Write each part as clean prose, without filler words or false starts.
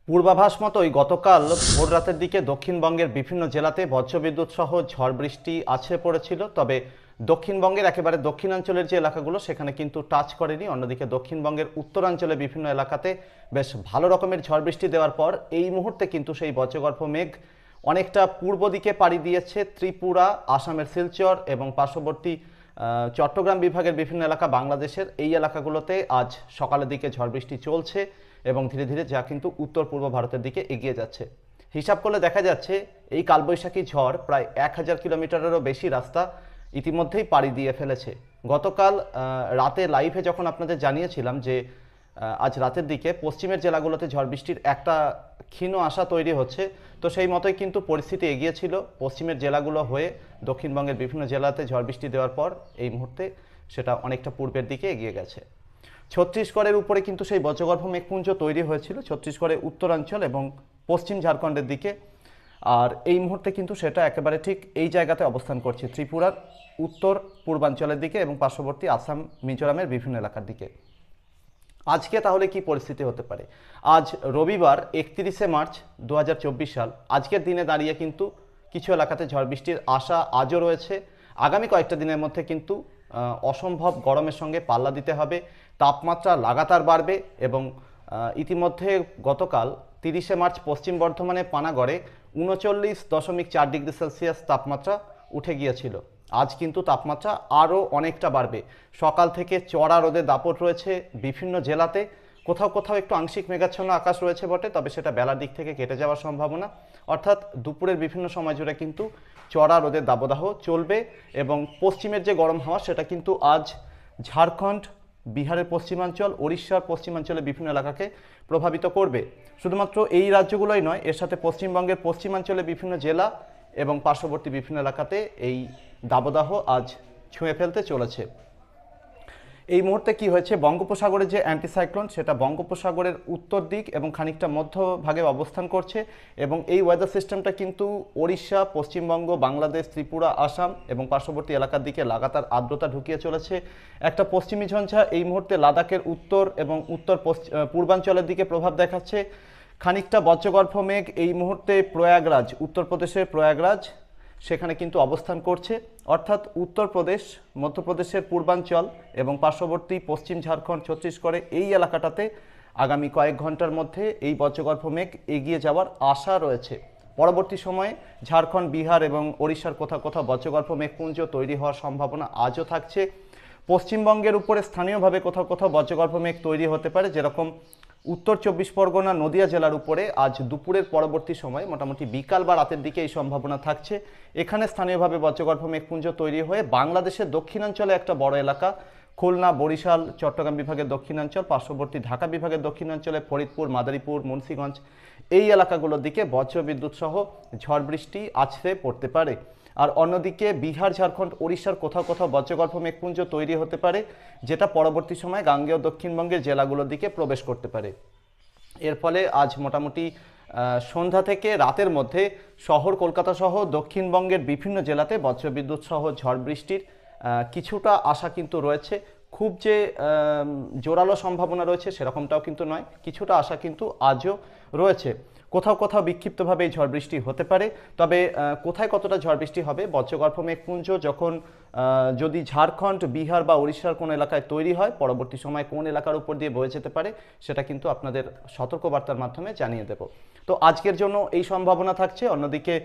পূর্বাভাস মতোই গতকাল ভোর রাতের দিকে দক্ষিণবঙ্গের বিভিন্ন জেলাতে বজ্রবিদ্যুৎ সহ ঝড় বৃষ্টি আছড়ে পড়েছিল। তবে দক্ষিণবঙ্গের একেবারে দক্ষিণাঞ্চলের যে এলাকাগুলো সেখানে কিন্তু টাচ করেনি। অন্যদিকে দক্ষিণবঙ্গের উত্তরাঞ্চলে বিভিন্ন এলাকাতে বেশ ভালো রকমের ঝড় বৃষ্টি দেওয়ার পর এই মুহূর্তে কিন্তু সেই বজ্রগর্ভ মেঘ অনেকটা পূর্ব দিকে পাড়ি দিয়েছে ত্রিপুরা, আসামের শিলচর এবং পার্শ্ববর্তী চট্টগ্রাম বিভাগের বিভিন্ন এলাকা, বাংলাদেশের এই এলাকাগুলোতে আজ সকালের দিকে ঝড় বৃষ্টি চলছে এবং ধীরে ধীরে যা কিন্তু উত্তর পূর্ব ভারতের দিকে এগিয়ে যাচ্ছে। হিসাব করলে দেখা যাচ্ছে এই কালবৈশাখী ঝড় প্রায় 1000 কিলোমিটারেরও বেশি রাস্তা ইতিমধ্যেই পাড়ি দিয়ে ফেলেছে। গতকাল রাতে লাইভে যখন আপনাদের জানিয়েছিলাম যে আজ রাতের দিকে পশ্চিমের জেলাগুলোতে ঝড় বৃষ্টির একটা ক্ষীণ আশা তৈরি হচ্ছে, তো সেই মতোই কিন্তু পরিস্থিতি এগিয়েছিল। পশ্চিমের জেলাগুলো হয়ে দক্ষিণবঙ্গের বিভিন্ন জেলাতে ঝড় বৃষ্টি দেওয়ার পর এই মুহূর্তে সেটা অনেকটা পূর্বের দিকে এগিয়ে গেছে। ছত্তিশগড়ের উপরে কিন্তু সেই বজ্রগর্ভ মেঘপুঞ্জ তৈরি হয়েছিল ছত্তিশগড়ের উত্তরাঞ্চল এবং পশ্চিম ঝাড়খণ্ডের দিকে। আর এই মুহূর্তে কিন্তু সেটা একেবারে ঠিক এই জায়গাতে অবস্থান করছে ত্রিপুরার উত্তর পূর্বাঞ্চলের দিকে এবং পার্শ্ববর্তী আসাম, মিজোরামের বিভিন্ন এলাকার দিকে। আজকে তাহলে কি পরিস্থিতি হতে পারে? আজ রবিবার 31শে মার্চ 2024 সাল। আজকের দিনে দাঁড়িয়ে কিন্তু কিছু এলাকাতে ঝড় বৃষ্টির আশা আজও রয়েছে। আগামী কয়েকটা দিনের মধ্যে কিন্তু অসম্ভব গরমের সঙ্গে পাল্লা দিতে হবে। তাপমাত্রা লাগাতার বাড়বে এবং ইতিমধ্যে গতকাল 30শে মার্চ পশ্চিম বর্ধমানে পানাগড়ে 39.4 ডিগ্রি সেলসিয়াস তাপমাত্রা উঠে গিয়েছিল। আজ কিন্তু তাপমাত্রা আরও অনেকটা বাড়বে। সকাল থেকে চড়া রোদের দাপট রয়েছে বিভিন্ন জেলাতে। কোথাও কোথাও একটু আংশিক মেঘাচ্ছন্ন আকাশ রয়েছে বটে, তবে সেটা বেলার দিক থেকে কেটে যাওয়ার সম্ভাবনা। অর্থাৎ দুপুরের বিভিন্ন সময় জুড়ে কিন্তু চড়া রোদের দাবদাহ চলবে এবং পশ্চিমের যে গরম হাওয়া সেটা কিন্তু আজ ঝাড়খণ্ড, বিহারের পশ্চিমাঞ্চল, ওড়িশার পশ্চিমাঞ্চলে বিভিন্ন এলাকাকে প্রভাবিত করবে। শুধুমাত্র এই রাজ্যগুলোই নয়, এর সাথে পশ্চিমবঙ্গের পশ্চিমাঞ্চলে বিভিন্ন জেলা এবং পার্শ্ববর্তী বিভিন্ন এলাকাতে এই দাবদাহ আজ ছুঁয়ে ফেলতে চলেছে। এই মুহূর্তে কি হয়েছে, বঙ্গোপসাগরের যে অ্যান্টিসাইক্লোন সেটা বঙ্গোপসাগরের উত্তর দিক এবং খানিকটা মধ্যভাগে অবস্থান করছে এবং এই ওয়েদার সিস্টেমটা কিন্তু ওড়িশা, পশ্চিমবঙ্গ, বাংলাদেশ, ত্রিপুরা, আসাম এবং পার্শ্ববর্তী এলাকার দিকে লাগাতার আর্দ্রতা ঢুকিয়ে চলেছে। একটা পশ্চিমী ঝঞ্ঝা এই মুহূর্তে লাদাখের উত্তর এবং উত্তর পূর্বাঞ্চলের দিকে প্রভাব দেখাচ্ছে। খানিকটা বজ্রগর্ভ মেঘ এই মুহূর্তে প্রয়াগরাজ, উত্তরপ্রদেশের প্রয়াগরাজ সেখানে কিন্তু অবস্থান করছে। অর্থাৎ উত্তরপ্রদেশ, মধ্যপ্রদেশের পূর্বাঞ্চল এবং পার্শ্ববর্তী পশ্চিম ঝাড়খণ্ড, ছত্তিশগড়ে এই এলাকাটাতে আগামী কয়েক ঘন্টার মধ্যে এই বজ্রগর্ভ মেঘ এগিয়ে যাওয়ার আশা রয়েছে। পরবর্তী সময়ে ঝাড়খণ্ড, বিহার এবং ওড়িশার কোথাও কোথাও বজ্রগর্ভ মেঘপুঞ্জ তৈরি হওয়ার সম্ভাবনা আজও থাকছে। পশ্চিমবঙ্গের উপরে স্থানীয়ভাবে কোথাও কোথাও বজ্রগর্ভ মেঘ তৈরি হতে পারে, যেরকম উত্তর 24 পরগনা, নদিয়া জেলার উপরে আজ দুপুরের পরবর্তী সময় মোটামুটি বিকাল বা রাতের দিকে এই সম্ভাবনা থাকছে। এখানে স্থানীয়ভাবে বজ্রগর্ভ মেঘপুঞ্জ তৈরি হয়ে বাংলাদেশের দক্ষিণাঞ্চলে একটা বড় এলাকা, খুলনা, বরিশাল, চট্টগ্রাম বিভাগের দক্ষিণাঞ্চল, পার্শ্ববর্তী ঢাকা বিভাগের দক্ষিণাঞ্চলে ফরিদপুর, মাদারীপুর, মুন্সিগঞ্জ এই এলাকাগুলোর দিকে বজ্রবিদ্যুৎ সহ ঝড় বৃষ্টি আছড়ে পড়তে পারে। আর অন্যদিকে বিহার, ঝাড়খণ্ড, ওড়িশার কোথাও কোথাও বজ্রগর্ভ মেঘপুঞ্জ তৈরি হতে পারে, যেটা পরবর্তী সময়ে গাঙ্গেয় দক্ষিণবঙ্গের জেলাগুলোর দিকে প্রবেশ করতে পারে। এর ফলে আজ মোটামুটি সন্ধ্যা থেকে রাতের মধ্যে শহর কলকাতা সহ দক্ষিণবঙ্গের বিভিন্ন জেলাতে বজ্রবিদ্যুৎ সহ ঝড় বৃষ্টির কিছুটা আশা কিন্তু রয়েছে। খুব যে জোরালো সম্ভাবনা রয়েছে সেরকমটাও কিন্তু নয়, কিছুটা আশা কিন্তু আজও রয়েছে। কোথাও কোথাও বিক্ষিপ্তভাবে এই ঝড় বৃষ্টি হতে পারে, তবে কোথায় কতটা ঝড় বৃষ্টি হবে, বজ্রগর্ভ মেঘপুঞ্জ যখন যদি ঝাড়খণ্ড, বিহার বা ওড়িশার কোনো এলাকায় তৈরি হয়, পরবর্তী সময় কোন এলাকার উপর দিয়ে বয়ে যেতে পারে সেটা কিন্তু আপনাদের সতর্কবার্তার মাধ্যমে জানিয়ে দেব। তো আজকের জন্য এই সম্ভাবনা থাকছে। অন্যদিকে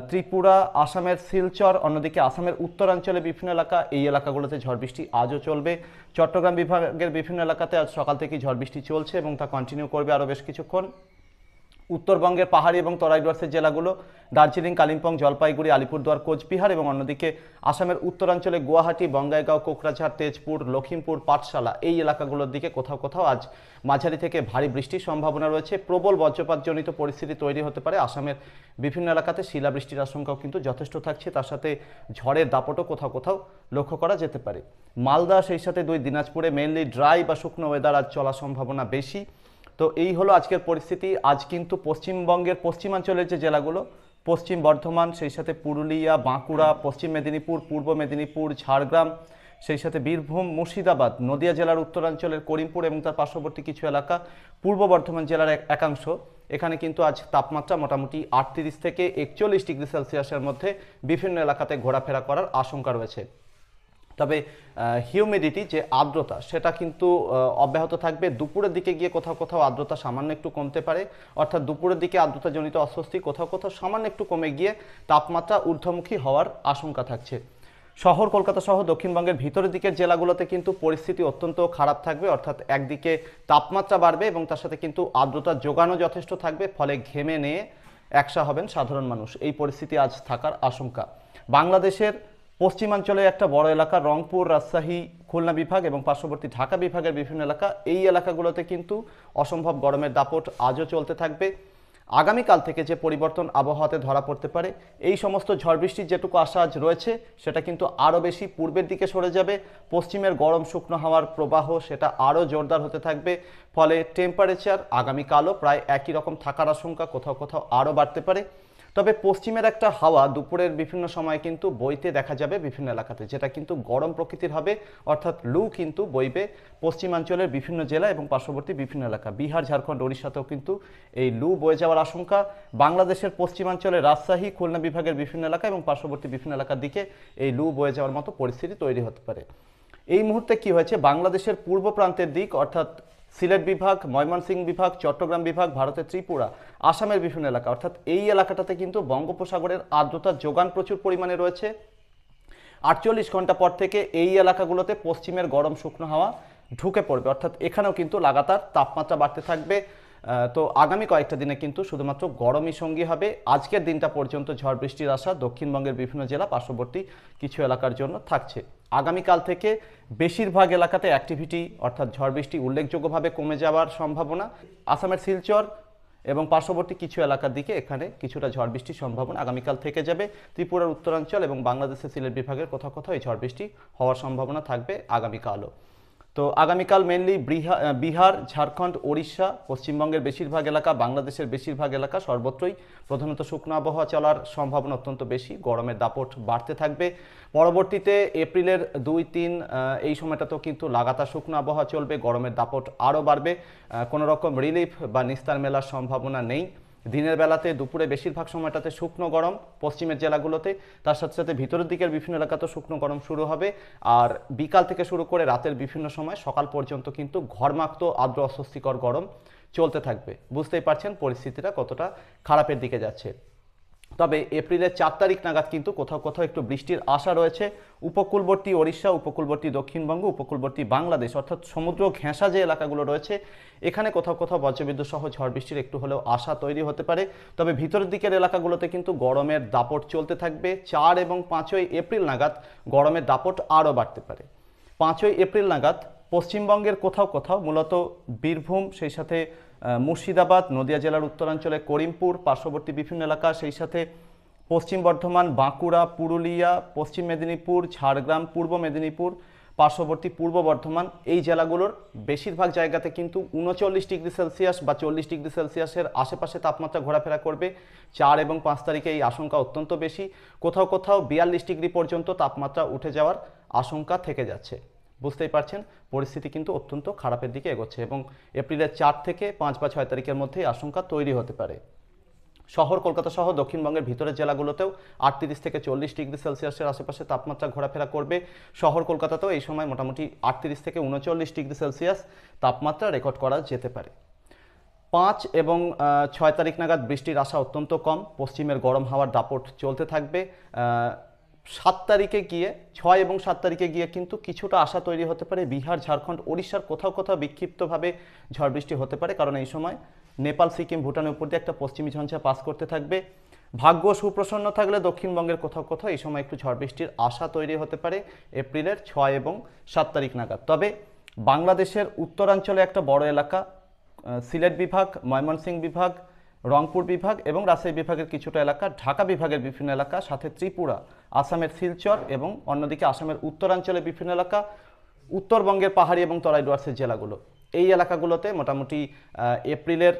ত্রিপুরা, আসামের শিলচর, অন্যদিকে আসামের উত্তরাঞ্চলে বিভিন্ন এলাকা, এই এলাকাগুলোতে ঝড় বৃষ্টি আজও চলবে। চট্টগ্রাম বিভাগের বিভিন্ন এলাকাতে আজ সকাল থেকেই ঝড় বৃষ্টি চলছে এবং তা কন্টিনিউ করবে আরও বেশ কিছুক্ষণ। উত্তরবঙ্গের পাহাড়ি এবং তরাই ডুয়ার্সের জেলাগুলো, দার্জিলিং, কালিম্পং, জলপাইগুড়ি, আলিপুরদুয়ার, কোচবিহার এবং অন্যদিকে আসামের উত্তরাঞ্চলে গুয়াহাটি, বঙ্গাইগাঁও, কোকরাঝাড়, তেজপুর, লখিমপুর, পাঠশালা এই এলাকাগুলোর দিকে কোথাও কোথাও আজ মাঝারি থেকে ভারী বৃষ্টির সম্ভাবনা রয়েছে। প্রবল বজ্রপাতজনিত পরিস্থিতি তৈরি হতে পারে। আসামের বিভিন্ন এলাকাতে শিলাবৃষ্টির আশঙ্কাও কিন্তু যথেষ্ট থাকছে, তার সাথে ঝড়ের দাপটও কোথাও কোথাও লক্ষ্য করা যেতে পারে। মালদা, সেই সাথে দুই দিনাজপুরে মেনলি ড্রাই বা শুকনো ওয়েদার আজ চলার সম্ভাবনা বেশি। তো এই হলো আজকের পরিস্থিতি। আজ কিন্তু পশ্চিমবঙ্গের পশ্চিমাঞ্চলের যে জেলাগুলো, পশ্চিম বর্ধমান, সেই সাথে পুরুলিয়া, বাঁকুড়া, পশ্চিম মেদিনীপুর, পূর্ব মেদিনীপুর, ঝাড়গ্রাম, সেই সাথে বীরভূম, মুর্শিদাবাদ, নদিয়া জেলার উত্তরাঞ্চলের করিমপুর এবং তার পার্শ্ববর্তী কিছু এলাকা, পূর্ব বর্ধমান জেলার একাংশ, এখানে কিন্তু আজ তাপমাত্রা মোটামুটি 38 থেকে 41 ডিগ্রি সেলসিয়াসের মধ্যে বিভিন্ন এলাকাতে ঘোরাফেরা করার আশঙ্কা রয়েছে। তবে হিউমিডিটি যে আর্দ্রতা সেটা কিন্তু অব্যাহত থাকবে। দুপুরের দিকে গিয়ে কোথাও কোথাও আর্দ্রতা সামান্য একটু কমতে পারে, অর্থাৎ দুপুরের দিকে আর্দ্রতাজনিত অস্বস্তি কোথাও কোথাও সামান্য একটু কমে গিয়ে তাপমাত্রা ঊর্ধ্বমুখী হওয়ার আশঙ্কা থাকছে। শহর কলকাতা সহ দক্ষিণবঙ্গের ভিতরের দিকের জেলাগুলোতে কিন্তু পরিস্থিতি অত্যন্ত খারাপ থাকবে, অর্থাৎ একদিকে তাপমাত্রা বাড়বে এবং তার সাথে কিন্তু আর্দ্রতার যোগানও যথেষ্ট থাকবে, ফলে ঘেমে নিয়ে একসা হবেন সাধারণ মানুষ। এই পরিস্থিতি আজ থাকার আশঙ্কা। বাংলাদেশের পশ্চিমাঞ্চলে একটা বড় এলাকা রংপুর, রাজশাহী, খুলনা বিভাগ এবং পার্শ্ববর্তী ঢাকা বিভাগের বিভিন্ন এলাকা, এই এলাকাগুলোতে কিন্তু অসম্ভব গরমের দাপট আজও চলতে থাকবে। আগামীকাল থেকে যে পরিবর্তন আবহাওয়াতে ধরা পড়তে পারে, এই সমস্ত ঝড় বৃষ্টির যেটুকু আশা আজ রয়েছে সেটা কিন্তু আরও বেশি পূর্বের দিকে সরে যাবে। পশ্চিমের গরম শুকনো হাওয়ার প্রবাহ সেটা আরও জোরদার হতে থাকবে, ফলে টেম্পারেচার আগামীকালও প্রায় একই রকম থাকার আশঙ্কা, কোথাও কোথাও আরও বাড়তে পারে। তবে পশ্চিমের একটা হাওয়া দুপুরের বিভিন্ন সময় কিন্তু বইতে দেখা যাবে বিভিন্ন এলাকাতে, যেটা কিন্তু গরম প্রকৃতির হবে, অর্থাৎ লু কিন্তু বইবে পশ্চিমাঞ্চলের বিভিন্ন জেলা এবং পার্শ্ববর্তী বিভিন্ন এলাকা। বিহার, ঝাড়খণ্ড, ওড়িশাতেও কিন্তু এই লু বয়ে যাওয়ার আশঙ্কা। বাংলাদেশের পশ্চিমাঞ্চলে রাজশাহী, খুলনা বিভাগের বিভিন্ন এলাকা এবং পার্শ্ববর্তী বিভিন্ন এলাকার দিকে এই লু বয়ে যাওয়ার মতো পরিস্থিতি তৈরি হতে পারে। এই মুহূর্তে কি হয়েছে, বাংলাদেশের পূর্ব প্রান্তের দিক অর্থাৎ সিলেট বিভাগ, ময়মনসিংহ বিভাগ, চট্টগ্রাম বিভাগ, ভারতের ত্রিপুরা, আসামের বিভিন্ন এলাকা, অর্থাৎ এই এলাকাটাতে কিন্তু বঙ্গোপসাগরের আর্দ্রতার যোগান প্রচুর পরিমাণে রয়েছে। 48 ঘন্টা পর থেকে এই এলাকাগুলোতে পশ্চিমের গরম শুকনো হাওয়া ঢুকে পড়বে, অর্থাৎ এখানেও কিন্তু লাগাতার তাপমাত্রা বাড়তে থাকবে। তো আগামী কয়েকটা দিনে কিন্তু শুধুমাত্র গরমই সঙ্গী হবে। আজকের দিনটা পর্যন্ত ঝড় বৃষ্টির আশা দক্ষিণবঙ্গের বিভিন্ন জেলা, পার্শ্ববর্তী কিছু এলাকার জন্য থাকছে। আগামীকাল থেকে বেশিরভাগ এলাকাতে অ্যাক্টিভিটি অর্থাৎ ঝড় বৃষ্টি উল্লেখযোগ্যভাবে কমে যাওয়ার সম্ভাবনা। আসামের শিলচর এবং পার্শ্ববর্তী কিছু এলাকার দিকে এখানে কিছুটা ঝড় বৃষ্টির সম্ভাবনা আগামীকাল থেকে যাবে। ত্রিপুরার উত্তরাঞ্চল এবং বাংলাদেশের সিলেট বিভাগের কোথাও কোথাও এই ঝড় বৃষ্টি হওয়ার সম্ভাবনা থাকবে আগামীকালও। তো আগামীকাল মেনলি বিহার, ঝাড়খণ্ড, ওড়িশা, পশ্চিমবঙ্গের বেশিরভাগ এলাকা, বাংলাদেশের বেশিরভাগ এলাকা সর্বত্রই প্রধানত শুকনো আবহাওয়া চলার সম্ভাবনা অত্যন্ত বেশি। গরমের দাপট বাড়তে থাকবে। পরবর্তীতে এপ্রিলের 2-3 এই সময়টাতেও কিন্তু লাগাতার শুকনো আবহাওয়া চলবে, গরমের দাপট আরও বাড়বে। কোনো রকম রিলিফ বা নিস্তার মেলার সম্ভাবনা নেই। দিনের বেলাতে দুপুরে বেশিরভাগ সময়টাতে শুকনো গরম পশ্চিমের জেলাগুলোতে, তার সাথে সাথে ভিতরের দিকের বিভিন্ন এলাকাতেও শুকনো গরম শুরু হবে। আর বিকাল থেকে শুরু করে রাতের বিভিন্ন সময় সকাল পর্যন্ত কিন্তু ঘরমাক্ত আর্দ্র অস্বস্তিকর গরম চলতে থাকবে। বুঝতেই পারছেন পরিস্থিতিটা কতটা খারাপের দিকে যাচ্ছে। তবে এপ্রিলের 4 তারিখ নাগাদ কিন্তু কোথাও কোথাও একটু বৃষ্টির আশা রয়েছে। উপকূলবর্তী ওড়িশা, উপকূলবর্তী দক্ষিণবঙ্গ, উপকূলবর্তী বাংলাদেশ অর্থাৎ সমুদ্র ঘেঁষা যে এলাকাগুলো রয়েছে এখানে কোথাও কোথাও বজ্রবিদ্যুৎ সহ ঝড় বৃষ্টির একটু হলেও আশা তৈরি হতে পারে। তবে ভিতরের দিকের এলাকাগুলোতে কিন্তু গরমের দাপট চলতে থাকবে। 4 এবং 5ই এপ্রিল নাগাদ গরমের দাপট আরও বাড়তে পারে। 5ই এপ্রিল নাগাদ পশ্চিমবঙ্গের কোথাও কোথাও মূলত বীরভূম, সেই সাথে মুর্শিদাবাদ, নদিয়া জেলার উত্তরাঞ্চলে করিমপুর, পার্শ্ববর্তী বিভিন্ন এলাকা, সেই সাথে পশ্চিম বর্ধমান, বাঁকুড়া, পুরুলিয়া, পশ্চিম মেদিনীপুর, ঝাড়গ্রাম, পূর্ব মেদিনীপুর, পার্শ্ববর্তী পূর্ব বর্ধমান, এই জেলাগুলোর বেশিরভাগ জায়গাতে কিন্তু 39 ডিগ্রি সেলসিয়াস বা 40 ডিগ্রি সেলসিয়াসের আশেপাশে তাপমাত্রা ঘোরাফেরা করবে। 4 এবং 5 তারিখে এই আশঙ্কা অত্যন্ত বেশি। কোথাও কোথাও 42 ডিগ্রি পর্যন্ত তাপমাত্রা উঠে যাওয়ার আশঙ্কা থেকে যাচ্ছে। বুঝতেই পারছেন পরিস্থিতি কিন্তু অত্যন্ত খারাপের দিকে এগোচ্ছে এবং এপ্রিলের 4 থেকে 5 বা 6 তারিখের মধ্যেই আশঙ্কা তৈরি হতে পারে। শহর কলকাতা সহ দক্ষিণবঙ্গের ভিতরের জেলাগুলোতেও 38 থেকে 40 ডিগ্রি সেলসিয়াসের আশেপাশে তাপমাত্রা ঘোরাফেরা করবে। শহর কলকাতাতেও এই সময় মোটামুটি 38 থেকে 39 ডিগ্রি সেলসিয়াস তাপমাত্রা রেকর্ড করা যেতে পারে। 5 এবং 6 তারিখ নাগাদ বৃষ্টির আশা অত্যন্ত কম। পশ্চিমের গরম হাওয়ার দাপট চলতে থাকবে। 7 তারিখে গিয়ে 6 এবং 7 তারিখে গিয়ে কিন্তু কিছুটা আশা তৈরি হতে পারে। বিহার, ঝাড়খণ্ড, ওড়িশার কোথাও কোথাও বিক্ষিপ্তভাবে ঝড় বৃষ্টি হতে পারে, কারণ এই সময় নেপাল, সিকিম, ভুটানের উপর দিয়ে একটা পশ্চিমী ঝঞ্ঝা পাস করতে থাকবে। ভাগ্য সুপ্রসন্ন থাকলে দক্ষিণবঙ্গের কোথাও কোথাও এই সময় একটু ঝড় বৃষ্টির আশা তৈরি হতে পারে এপ্রিলের 6 এবং 7 তারিখ নাগাদ। তবে বাংলাদেশের উত্তরাঞ্চলে একটা বড় এলাকা সিলেট বিভাগ, ময়মনসিংহ বিভাগ, রংপুর বিভাগ এবং রাজশাহী বিভাগের কিছুটা এলাকা, ঢাকা বিভাগের বিভিন্ন এলাকা, সাথে ত্রিপুরা, আসামের শিলচর এবং অন্যদিকে আসামের উত্তরাঞ্চলের বিভিন্ন এলাকা, উত্তরবঙ্গের পাহাড়ি এবং তরাই ডুয়ার্সের জেলাগুলো, এই এলাকাগুলোতে মোটামুটি এপ্রিলের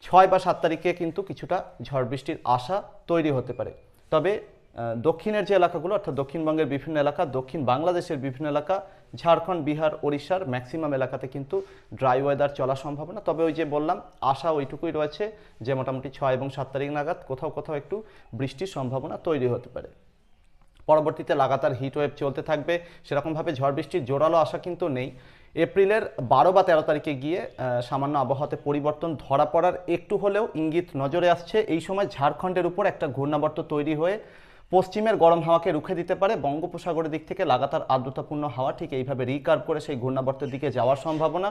6 বা 7 তারিখে কিন্তু কিছুটা ঝড় বৃষ্টির আশা তৈরি হতে পারে। তবে দক্ষিণের যে এলাকাগুলো অর্থাৎ দক্ষিণবঙ্গের বিভিন্ন এলাকা, দক্ষিণ বাংলাদেশের বিভিন্ন এলাকা, ঝাড়খণ্ড, বিহার, ওড়িশার ম্যাক্সিমাম এলাকাতে কিন্তু ড্রাই ওয়েদার চলার সম্ভাবনা। তবে ওই যে বললাম, আশা ওইটুকুই রয়েছে যে মোটামুটি 6 এবং 7 তারিখ নাগাদ কোথাও কোথাও একটু বৃষ্টির সম্ভাবনা তৈরি হতে পারে। পরবর্তীতে লাগাতার হিট ওয়েভ চলতে থাকবে, সেরকমভাবে ঝড় বৃষ্টির জোরালো আশা কিন্তু নেই। এপ্রিলের 12 বা 13 তারিখে গিয়ে সামান্য আবহাওয়াতে পরিবর্তন ধরা পড়ার একটু হলেও ইঙ্গিত নজরে আসছে। এই সময় ঝাড়খণ্ডের উপর একটা ঘূর্ণাবর্ত তৈরি হয়ে পশ্চিমের গরম হাওয়াকে রুখে দিতে পারে। বঙ্গোপসাগরের দিক থেকে লাগাতার আর্দ্রতাপূর্ণ হাওয়া ঠিক এইভাবে রিকার্ভ করে সেই ঘূর্ণাবর্তের দিকে যাওয়ার সম্ভাবনা,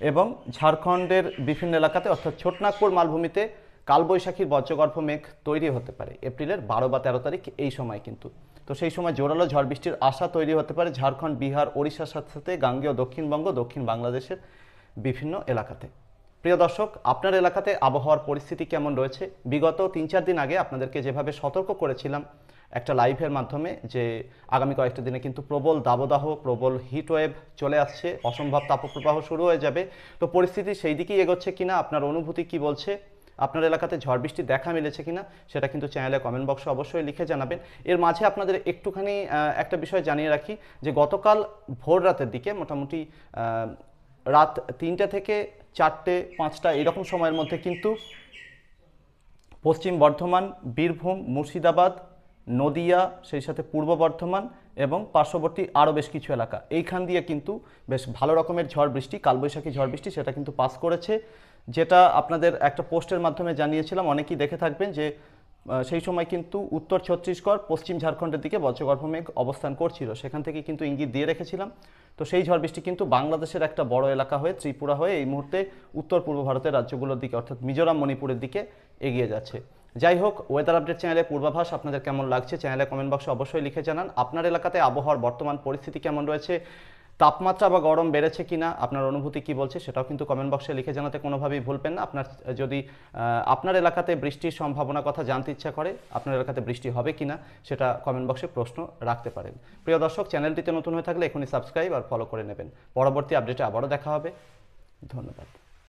এবং ঝাড়খণ্ডের বিভিন্ন এলাকাতে অর্থাৎ ছোটনাগপুর মালভূমিতে কালবৈশাখীর বজ্রগর্ভ মেঘ তৈরি হতে পারে এপ্রিলের 12 বা 13 তারিখ এই সময় কিন্তু। তো সেই সময় জোরালো ঝড় বৃষ্টির আশা তৈরি হতে পারে ঝাড়খণ্ড, বিহার, ওড়িশার সাথে সাথে গাঙ্গেয় দক্ষিণবঙ্গ, দক্ষিণ বাংলাদেশের বিভিন্ন এলাকাতে। প্রিয় দর্শক, আপনার এলাকাতে আবহাওয়ার পরিস্থিতি কেমন রয়েছে? বিগত 3-4 দিন আগে আপনাদেরকে যেভাবে সতর্ক করেছিলাম একটা লাইভের মাধ্যমে যে আগামী কয়েকটা দিনে কিন্তু প্রবল দাবদাহ, প্রবল হিটওয়েভ চলে আসছে, অসম্ভব তাপপ্রবাহ শুরু হয়ে যাবে। তো পরিস্থিতি সেই দিকেই এগোচ্ছে কিনা, আপনার অনুভূতি কি বলছে, আপনার এলাকাতে ঝড় বৃষ্টি দেখা মিলেছে কিনা, সেটা কিন্তু চ্যানেলে কমেন্ট বক্সে অবশ্যই লিখে জানাবেন। এর মাঝে আপনাদের একটুখানি একটা বিষয় জানিয়ে রাখি যে গতকাল ভোর রাতের দিকে মোটামুটি রাত 3টা থেকে 4টে 5টা এরকম সময়ের মধ্যে কিন্তু পশ্চিম বর্ধমান, বীরভূম, মুর্শিদাবাদ, নদিয়া, সেই সাথে পূর্ব বর্ধমান এবং পার্শ্ববর্তী আরও বেশ কিছু এলাকা, এইখান দিয়ে কিন্তু বেশ ভালো রকমের ঝড় বৃষ্টি, কালবৈশাখী ঝড় বৃষ্টি সেটা কিন্তু পাস করেছে। যেটা আপনাদের একটা পোস্টের মাধ্যমে জানিয়েছিলাম, অনেকেই দেখে থাকবেন যে সেই সময় কিন্তু উত্তর ছত্তিশগড়, পশ্চিম ঝাড়খণ্ডের দিকে বজ্রগর্ভ মেঘ অবস্থান করছিল, সেখান থেকে কিন্তু ইঙ্গিত দিয়ে রেখেছিলাম। তো সেই ঝড় বৃষ্টি কিন্তু বাংলাদেশের একটা বড় এলাকা হয়ে ত্রিপুরা হয়ে এই মুহূর্তে উত্তর পূর্ব ভারতের রাজ্যগুলোর দিকে অর্থাৎ মিজোরাম, মণিপুরের দিকে এগিয়ে যাচ্ছে। যাই হোক, ওয়েদার আপডেট চ্যানেলে পূর্বাভাস আপনাদের কেমন লাগছে চ্যানেলে কমেন্ট বক্সে অবশ্যই লিখে জানান। আপনার এলাকাতে আবহাওয়ার বর্তমান পরিস্থিতি কেমন রয়েছে, তাপমাত্রা বা গরম বেড়েছে কিনা, আপনার অনুভূতি কি বলছে সেটাও কিন্তু কমেন্ট বক্সে লিখে জানাতে কোনোভাবেই ভুলবেন না। আপনার যদি আপনার এলাকাতে বৃষ্টির সম্ভাবনা কথা জানতে ইচ্ছা করে, আপনার এলাকাতে বৃষ্টি হবে কিনা সেটা কমেন্ট বক্সে প্রশ্ন রাখতে পারেন। প্রিয় দর্শক, চ্যানেলটিতে নতুন হয়ে থাকলে এখনই সাবস্ক্রাইব আর ফলো করে নেবেন। পরবর্তী আপডেটে আবারও দেখা হবে। ধন্যবাদ।